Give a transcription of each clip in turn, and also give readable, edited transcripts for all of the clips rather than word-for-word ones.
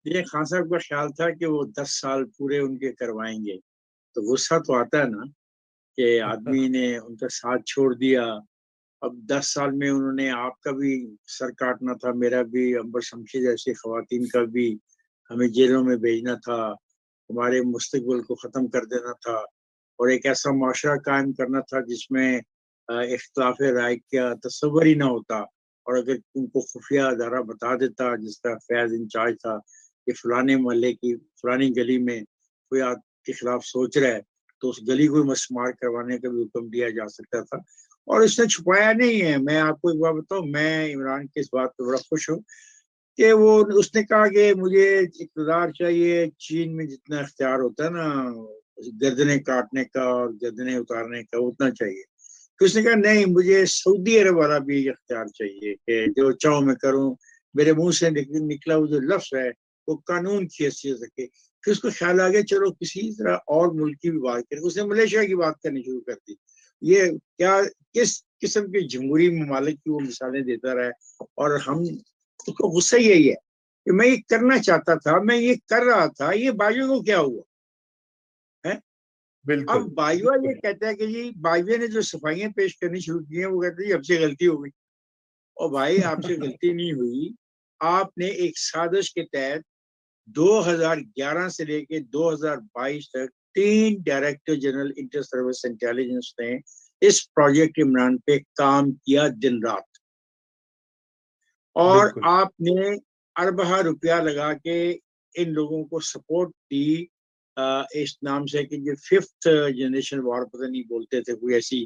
ये खान साहब का ख्याल था कि वो 10 साल पूरे उनके करवाएंगे, तो गुस्सा तो आता है ना कि आदमी ने उनका साथ छोड़ दिया। अब 10 साल में उन्होंने आपका भी सर काटना था, मेरा भी, अंबर शमशी जैसी खवातीन का भी, हमें जेलों में भेजना था, हमारे मुस्तकबिल को ख़त्म कर देना था, और एक ऐसा माशरा कायम करना था जिसमें इख्तिलाफ राय का तस्वर ही ना होता। और अगर उनको खुफिया अदारा बता देता, जिसका फैज इंचार्ज था, कि फलाने मोहल्ले की फलानी गली में कोई आपके खिलाफ सोच रहा है, तो उस गली को मस्मार करवाने का भी हुक्म दिया जा सकता था। और इसने छुपाया नहीं है। मैं आपको एक बात बताऊं, मैं इमरान की इस बात पर बड़ा खुश हूँ कि वो उसने कहा कि मुझे इक़्तिदार चाहिए, चीन में जितना इख्तियार होता है ना गर्दनें काटने का और गर्दनें उतारने का, उतना चाहिए। तो उसने कहा नहीं, मुझे सऊदी अरब वाला भी इख्तियार चाहिए कि जो चाहूं मैं करूं, मेरे मुंह से निकला वो जो लफ्ज है वो कानून की हैसियत रखे। फिर उसको ख्याल आ गया चलो किसी तरह और मुल्क की भी बात करें, उसने मलेशिया की बात करनी शुरू कर दी। ये क्या, किस किस्म के जमहूरी ममालिक की वो मिसालें देता रहा। और हम, उसको गुस्सा यही है कि मैं ये करना चाहता था, मैं ये कर रहा था, ये बाजू को क्या हुआ है। अब बिल्कुल बाजवा ये बिल्कुल। कहता है कि जी बाजवे ने जो सफाइयां पेश करनी शुरू की हैं, वो कहते हैं हमसे गलती हो गई। और भाई आपसे गलती नहीं हुई, आपने एक साजिश के तहत 2011 से लेके 2022 तक 3 director general inter service intelligence ने इस प्रोजेक्ट इमरान पे काम किया दिन रात। और बिल्कुल आपने अरबा रुपया लगा के इन लोगों को सपोर्ट दी, इस नाम से कि ये 5th जनरेशन वॉर पता नहीं बोलते थे कोई ऐसी,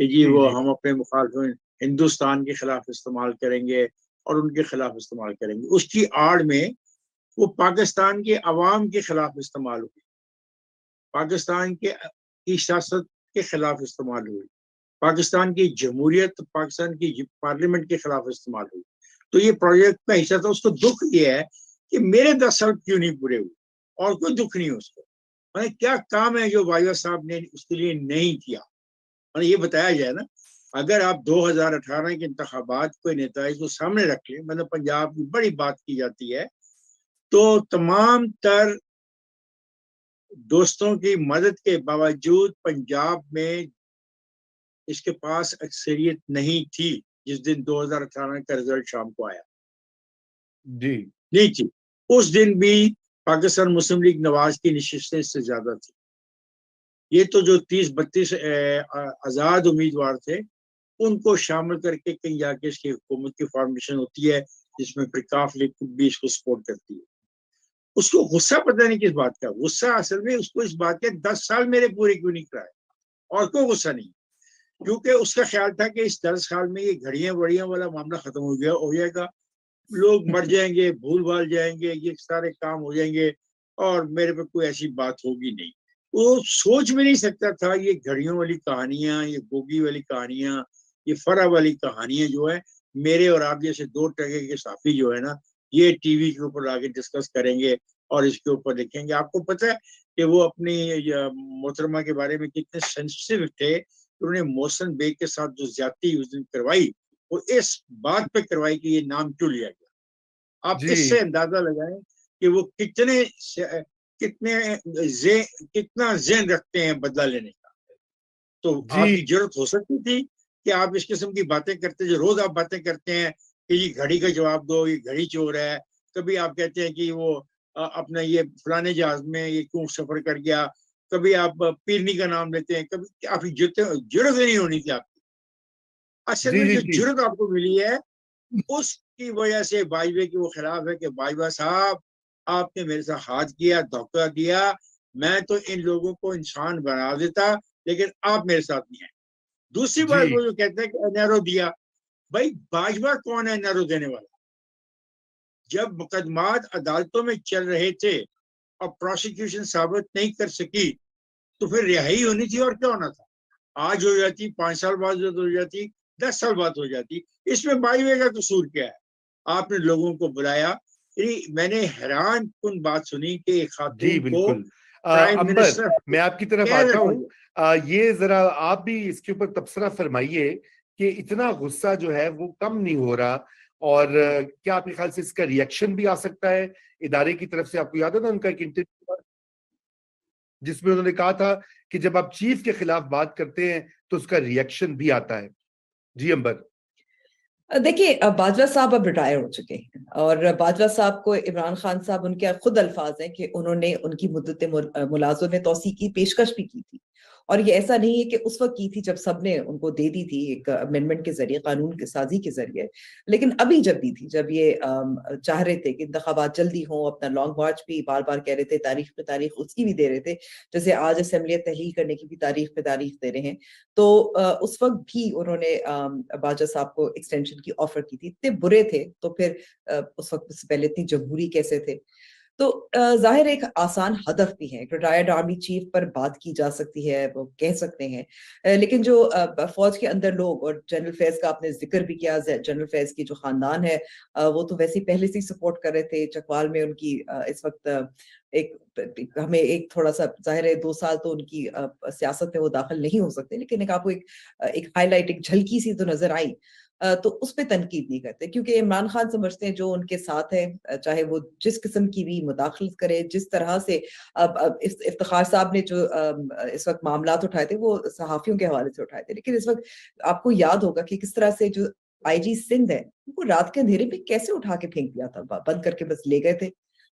कि जी जी वो जी। हम अपने मुखालिफ हिंदुस्तान के खिलाफ इस्तेमाल करेंगे और उनके खिलाफ इस्तेमाल करेंगे। उसकी आड़ में वो पाकिस्तान के अवाम के खिलाफ इस्तेमाल हुई, पाकिस्तान के की सियासत के खिलाफ इस्तेमाल हुई, पाकिस्तान की जमहूरियत, पाकिस्तान की पार्लियामेंट के खिलाफ इस्तेमाल हुई। तो ये प्रोजेक्ट का हिस्सा था। उसको दुख ये है कि मेरे 10 साल क्यों नहीं पूरे हुए, और कोई दुख नहीं उसको। मैंने क्या काम है जो बाजवा साहब ने उसके लिए नहीं किया, मैंने ये बताया जाए ना। अगर आप 2018 के इंतखाबात को नेताज को सामने रख लें, मतलब पंजाब की बड़ी बात की जाती है, तो तमाम तर दोस्तों की मदद के बावजूद पंजाब में इसके पास अक्सरियत नहीं थी जिस दिन 2018 का रिजल्ट शाम को आया, जी नहीं थी। उस दिन भी पाकिस्तान मुस्लिम लीग नवाज की नशिस्तें इससे ज्यादा थी। ये तो जो 30-32 आजाद उम्मीदवार थे, उनको शामिल करके कहीं जाके इसकी हुकूमत की फॉर्मेशन होती है, जिसमें फिर काफ लीग भी इसको सपोर्ट करती है। उसको गुस्सा पता नहीं किस बात का, गुस्सा असल में उसको इस बात के 10 साल मेरे पूरे क्यों नहीं कराए, और कोई गुस्सा नहीं। क्योंकि उसका ख्याल था कि इस 10 साल में ये घड़ियां वड़ियां वाला मामला खत्म हो जाएगा, लोग मर जाएंगे, भूल भाल जाएंगे, ये सारे काम हो जाएंगे, और मेरे पे कोई ऐसी बात होगी नहीं। वो सोच भी नहीं सकता था ये घड़ियों वाली कहानियां, ये गोगी वाली कहानियां, ये फरा वाली कहानियां जो है, मेरे और आप जैसे 2 टके के साथी जो है ना, ये टीवी के ऊपर आगे डिस्कस करेंगे और इसके ऊपर देखेंगे। आपको पता है कि वो अपनी मोहतरमा के बारे में कितने सेंसिटिव थे, उन्होंने मोहसन बेग के साथ जो ज्यादती उस दिन करवाई, वो इस बात पे करवाई कि ये नाम क्यों लिया गया। आप इससे जी अंदाजा लगाएं कि वो कितने कितने जे, कितना जेन रखते हैं बदला लेने का। तो आपकी जी। जरूरत हो सकती थी कि आप इस किस्म की बातें करते, जो रोज आप बातें करते हैं कि ये घड़ी का जवाब दो, ये घड़ी चोर है। कभी आप कहते हैं कि वो अपना ये फलाने जहाज में ये क्यों सफर कर गया, कभी आप पीरनी का नाम लेते हैं, कभी आपकी जरूरत नहीं होनी थी आपकी। असल जी में जी जो जी। जरूरत आपको मिली है, उसकी वजह से बाजवे के वो खिलाफ है कि बाजवा साहब आपने मेरे साथ हाथ किया, धोखा दिया, मैं तो इन लोगों को इंसान बना देता, लेकिन आप मेरे साथ नहीं है। दूसरी बात वो जी जो कहते हैं कि एनआरओ दिया, भाई बाजवा कौन है एनआरओ देने वाला? जब मुकदमात अदालतों में चल रहे थे और प्रोसिक्यूशन साबित नहीं कर सकी, तो फिर रिहाई होनी थी और क्या होना था। आज हो जाती, 5 साल बाद हो जाती, 10 साल बाद हो जाती, इसमें बाईवे का कसूर क्या है? आपने लोगों को बुलाया। मैंने हैरान कुन बात सुनी कि एक जी खातून को बिल्कुल। प्राइम अंबर, मिनिस्टर मैं आपकी तरफ कह आता रहे हूँ। थे। ये जरा आप भी इसके ऊपर तबसरा फरमाइए कि इतना गुस्सा जो है वो कम नहीं हो रहा, اور کیا آپ کے خیال سے اس کا ریئیکشن بھی آ سکتا ہے ادارے کی طرف سے؟ آپ کو یاد ہے نا ان کا ایک انٹرویو جس میں انہوں نے کہا تھا کہ جب آپ چیف کے خلاف بات کرتے ہیں تو اس کا ریئیکشن بھی آتا ہے. جی امبر. دیکھیے باجوہ صاحب اب ریٹائر ہو چکے ہیں، اور باجوہ صاحب کو عمران خان صاحب ان کے خود الفاظ ہیں کہ انہوں نے ان کی مدت ملازمت میں توسیع کی پیشکش بھی کی تھی، اور یہ ایسا نہیں ہے کہ اس وقت کی تھی جب سب نے ان کو دے دی تھی ایک امینڈمنٹ کے ذریعے، قانون کی سازی کے ذریعے، لیکن ابھی جب دی تھی، جب یہ چاہ رہے تھے کہ انتخابات جلدی ہوں، اپنا لانگ مارچ بھی بار بار کہہ رہے تھے، تاریخ پہ تاریخ اس کی بھی دے رہے تھے، جیسے آج اسمبلی تحلیل کرنے کی بھی تاریخ پہ تاریخ دے رہے ہیں، تو اس وقت بھی انہوں نے باجوہ صاحب کو ایکسٹینشن کی آفر کی تھی. اتنے برے تھے تو پھر اس وقت سے پہلے اتنی جمہوری کیسے تھے؟ تو ظاہر ایک آسان ہدف بھی ہے، ریٹائرڈ آرمی چیف پر بات کی جا سکتی ہے، وہ کہہ سکتے ہیں، لیکن جو فوج کے اندر لوگ، اور جنرل فیض کا آپ نے ذکر بھی کیا، جنرل فیض کی جو خاندان ہے وہ تو ویسے ہی پہلے سے سپورٹ کر رہے تھے. چکوال میں ان کی اس وقت ہمیں ایک تھوڑا سا ظاہر ہے 2 سال تو ان کی سیاست میں وہ داخل نہیں ہو سکتے، لیکن آپ کو ایک ہائی لائٹ، ایک جھلکی سی تو نظر آئی، تو اس پہ تنقید نہیں کرتے، کیونکہ عمران خان سمجھتے ہیں جو ان کے ساتھ ہے، چاہے وہ جس قسم کی بھی مداخلت کرے، جس طرح سے اب افتخار صاحب نے جو اس وقت معاملات اٹھائے تھے وہ صحافیوں کے حوالے سے اٹھائے تھے، لیکن اس وقت آپ کو یاد ہوگا کہ کس طرح سے جو آئی جی سندھ ہے وہ رات کے اندھیرے پہ کیسے اٹھا کے پھینک دیا تھا، بند کر کے بس لے گئے تھے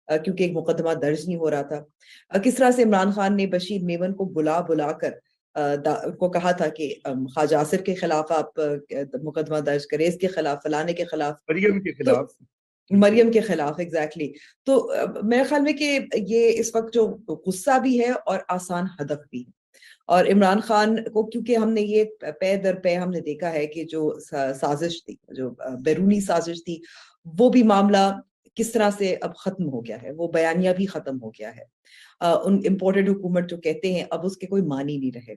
کیونکہ ایک مقدمہ درج نہیں ہو رہا تھا. کس طرح سے عمران خان نے بشیر میمن کو بلا کر کو کہا تھا کہ خواجہ آصر کے خلاف آپ مقدمہ درج کریں، اس کے خلاف، فلانے کے خلاف، مریم کے خلاف، مریم کے خلاف، ایگزیکٹلی. تو میرے خیال میں کہ یہ اس وقت جو غصہ بھی ہے اور آسان ہدف بھی ہے، اور عمران خان کو کیونکہ ہم نے یہ پے در پے ہم نے دیکھا ہے کہ جو سازش تھی، جو بیرونی سازش تھی، وہ بھی معاملہ کس طرح سے اب ختم ہو گیا ہے، وہ بیانیہ بھی ختم ہو گیا ہے. ان امپورٹڈ حکومت جو کہتے ہیں اب اس کے کوئی معنی نہیں رہے.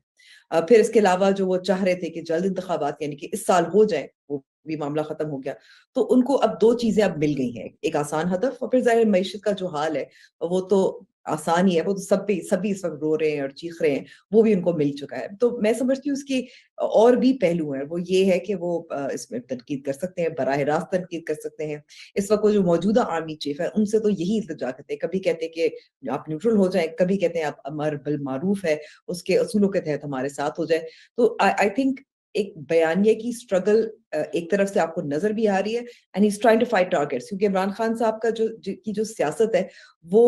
پھر اس کے علاوہ جو وہ چاہ رہے تھے کہ جلد انتخابات یعنی کہ اس سال ہو جائے، وہ بھی معاملہ ختم ہو گیا. تو ان کو اب 2 چیزیں اب مل گئی ہیں، ایک آسان ہدف، اور پھر ظاہر معیشت کا جو حال ہے وہ تو آسان ہی ہے، وہ تو سبھی اس وقت رو رہے ہیں اور چیخ رہے ہیں، وہ بھی ان کو مل چکا ہے. تو میں سمجھتی ہوں اس کی اور بھی پہلو ہیں، وہ یہ ہے کہ وہ اس میں تنقید کر سکتے ہیں، براہ راست تنقید کر سکتے ہیں. اس وقت وہ جو موجودہ آرمی چیف ہے ان سے تو یہی التجا کرتے ہیں، کبھی کہتے ہیں کہ آپ نیوٹرل ہو جائیں، کبھی کہتے ہیں آپ امر بالمعروف ہے اس کے اصولوں کے تحت ہمارے ساتھ ہو جائے. تو آئی تھنک ایک بیانیے کی سٹرگل ایک طرف سے آپ کو نظر بھی آ رہی ہے، and he is trying to fight targets, کیونکہ عمران خان صاحب کا جو سیاست ہے وہ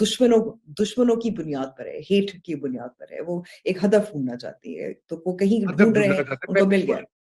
دشمنوں کی بنیاد پر ہے، ہیٹ کی بنیاد پر ہے. وہ ایک ہدف ڈھونڈنا چاہتی ہے، تو وہ کہیں ڈھونڈ رہے ہیں، ان کو مل گیا.